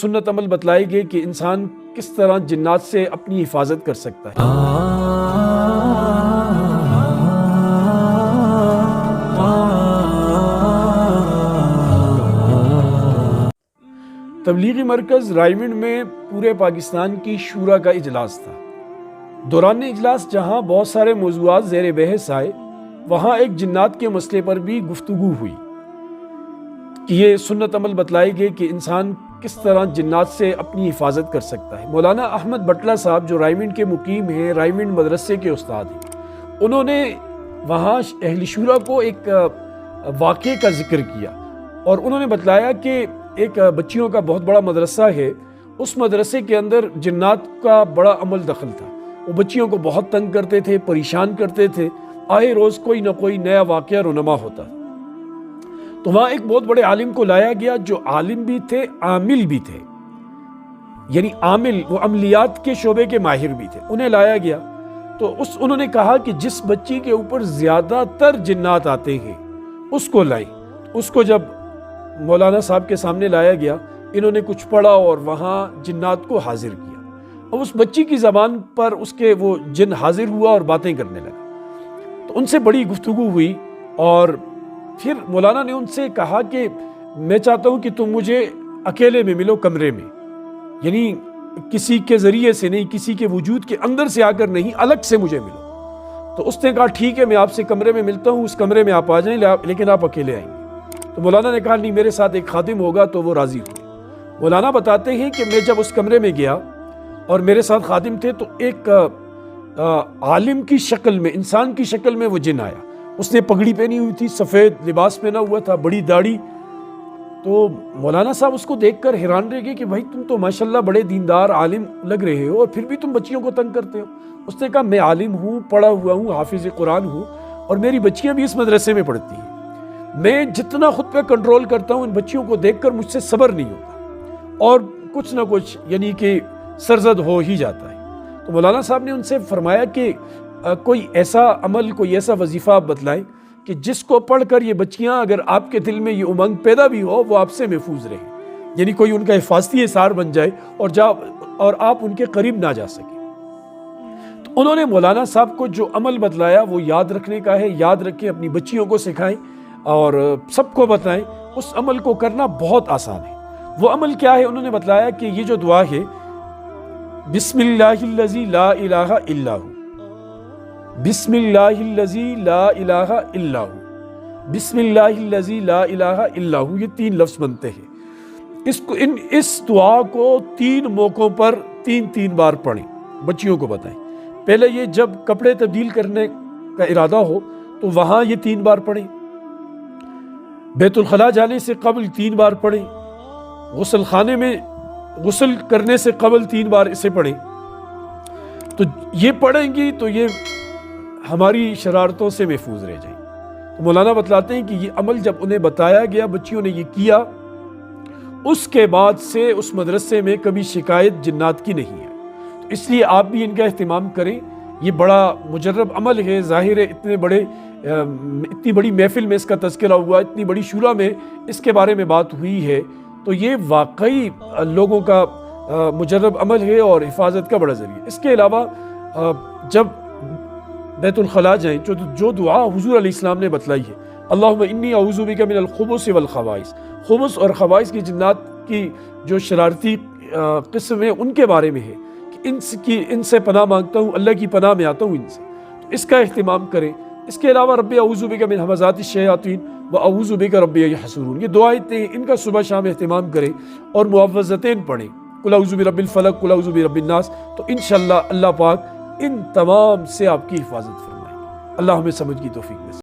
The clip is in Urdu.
سنت عمل بتلائے گئے کہ انسان کس طرح جنات سے اپنی حفاظت کر سکتا ہے۔ تبلیغی مرکز رائیونڈ میں پورے پاکستان کی شورا کا اجلاس تھا۔ دوران اجلاس جہاں بہت سارے موضوعات زیر بحث آئے، وہاں ایک جنات کے مسئلے پر بھی گفتگو ہوئی کہ یہ سنت عمل بتلائے گئے کہ انسان کس طرح جنات سے اپنی حفاظت کر سکتا ہے۔ مولانا احمد بٹلہ صاحب جو رائیونڈ کے مقیم ہیں، رائیونڈ مدرسے کے استاد ہیں، انہوں نے وہاں اہل شورا کو ایک واقعے کا ذکر کیا اور انہوں نے بتلایا کہ ایک بچیوں کا بہت بڑا مدرسہ ہے، اس مدرسے کے اندر جنات کا بڑا عمل دخل تھا۔ وہ بچیوں کو بہت تنگ کرتے تھے، پریشان کرتے تھے، آئے روز کوئی نہ کوئی نیا واقعہ رونما ہوتا۔ تو وہاں ایک بہت بڑے عالم کو لایا گیا جو عالم بھی تھے، عامل بھی تھے، یعنی عامل وہ عملیات کے شعبے کے ماہر بھی تھے، انہیں لایا گیا۔ تو انہوں نے کہا کہ جس بچی کے اوپر زیادہ تر جنات آتے ہیں اس کو لائیں۔ اس کو جب مولانا صاحب کے سامنے لایا گیا، انہوں نے کچھ پڑھا اور وہاں جنات کو حاضر کیا، اور اس بچی کی زبان پر اس کے وہ جن حاضر ہوا اور باتیں کرنے لگا۔ تو ان سے بڑی گفتگو ہوئی اور پھر مولانا نے ان سے کہا کہ میں چاہتا ہوں کہ تم مجھے اکیلے میں ملو، کمرے میں، یعنی کسی کے ذریعے سے نہیں، کسی کے وجود کے اندر سے آ کر نہیں، الگ سے مجھے ملو۔ تو اس نے کہا ٹھیک ہے، میں آپ سے کمرے میں ملتا ہوں، اس کمرے میں آپ آ جائیں، لیکن آپ اکیلے آئیں گے۔ تو مولانا نے کہا نہیں، میرے ساتھ ایک خادم ہوگا، تو وہ راضی ہوئے۔ مولانا بتاتے ہیں کہ میں جب اس کمرے میں گیا اور میرے ساتھ خادم تھے تو ایک عالم کی شکل میں، انسان کی شکل میں وہ جن آیا۔ اس نے پگڑی پہنی ہوئی تھی، سفید لباس پہنا ہوا تھا، بڑی داڑھی۔ تو مولانا صاحب اس کو دیکھ کر حیران رہ گئے کہ بھائی تم تو ماشاءاللہ بڑے دیندار عالم لگ رہے ہو اور پھر بھی تم بچیوں کو تنگ کرتے ہو۔ اس نے کہا میں عالم ہوں، پڑھا ہوا ہوں، حافظ قرآن ہوں، اور میری بچیاں بھی اس مدرسے میں پڑھتی ہیں۔ میں جتنا خود پہ کنٹرول کرتا ہوں، ان بچیوں کو دیکھ کر مجھ سے صبر نہیں ہوتا اور کچھ نہ کچھ یعنی کہ سرزد ہو ہی جاتا ہے۔ تو مولانا صاحب نے ان سے فرمایا کہ کوئی ایسا عمل، کوئی ایسا وظیفہ آپ بتلائیں کہ جس کو پڑھ کر یہ بچیاں، اگر آپ کے دل میں یہ امنگ پیدا بھی ہو، وہ آپ سے محفوظ رہیں، یعنی کوئی ان کا حفاظتی اثار بن جائے اور آپ ان کے قریب نہ جا سکیں۔ تو انہوں نے مولانا صاحب کو جو عمل بتلایا وہ یاد رکھنے کا ہے، یاد رکھیں، اپنی بچیوں کو سکھائیں اور سب کو بتائیں۔ اس عمل کو کرنا بہت آسان ہے۔ وہ عمل کیا ہے؟ انہوں نے بتلایا کہ یہ جو دعا ہے، بسم اللہ الذی لا الہ الا ہو، بسم اللہ الذی لا الہ الا ہو، بسم اللہ الذی لا الہ الا ہو، یہ 3 لفظ بنتے ہیں۔ اس دعا کو 3 موقعوں پر 3 بار پڑھیں، بچیوں کو بتائیں۔ پہلے یہ جب کپڑے تبدیل کرنے کا ارادہ ہو تو وہاں یہ 3 بار پڑھیں، بیت الخلاء جانے سے قبل 3 بار پڑھیں، غسل خانے میں غسل کرنے سے قبل 3 بار اسے پڑھیں۔ تو یہ پڑھیں گی تو یہ ہماری شرارتوں سے محفوظ رہ جائیں۔ تو مولانا بتلاتے ہیں کہ یہ عمل جب انہیں بتایا گیا، بچیوں نے یہ کیا، اس کے بعد سے اس مدرسے میں کبھی شکایت جنات کی نہیں ہے۔ تو اس لیے آپ بھی ان کا اہتمام کریں۔ یہ بڑا مجرب عمل ہے، ظاہر ہے اتنی بڑی محفل میں اس کا تذکرہ ہوا، اتنی بڑی شورا میں اس کے بارے میں بات ہوئی ہے، تو یہ واقعی لوگوں کا مجرب عمل ہے اور حفاظت کا بڑا ذریعہ۔ اس کے علاوہ جب بیت الخلاء جائیں، جو دعا حضور علیہ السلام نے بتلائی ہے، اللہم انی اعوذ بک من الخبث والخبائث، خبث اور خبائث کی جنات کی جو شرارتی قسم ہے ان کے بارے میں ہے کہ ان سے پناہ مانگتا ہوں، اللہ کی پناہ میں آتا ہوں ان سے، تو اس کا اہتمام کریں۔ اس کے علاوہ رب اعوذ بک من ہمزات الشیاطین واعوذ بک رب یحضرون، یہ دعائیں ہیں، ان کا صبح شام اہتمام کریں اور معوذتین پڑھیں، قل اعوذ برب الفلق، قل اعوذ برب الناس، تو انشاءاللہ اللہ پاک ان تمام سے آپ کی حفاظت فرمائیں۔ اللہ ہمیں سمجھ کی توفیق دے۔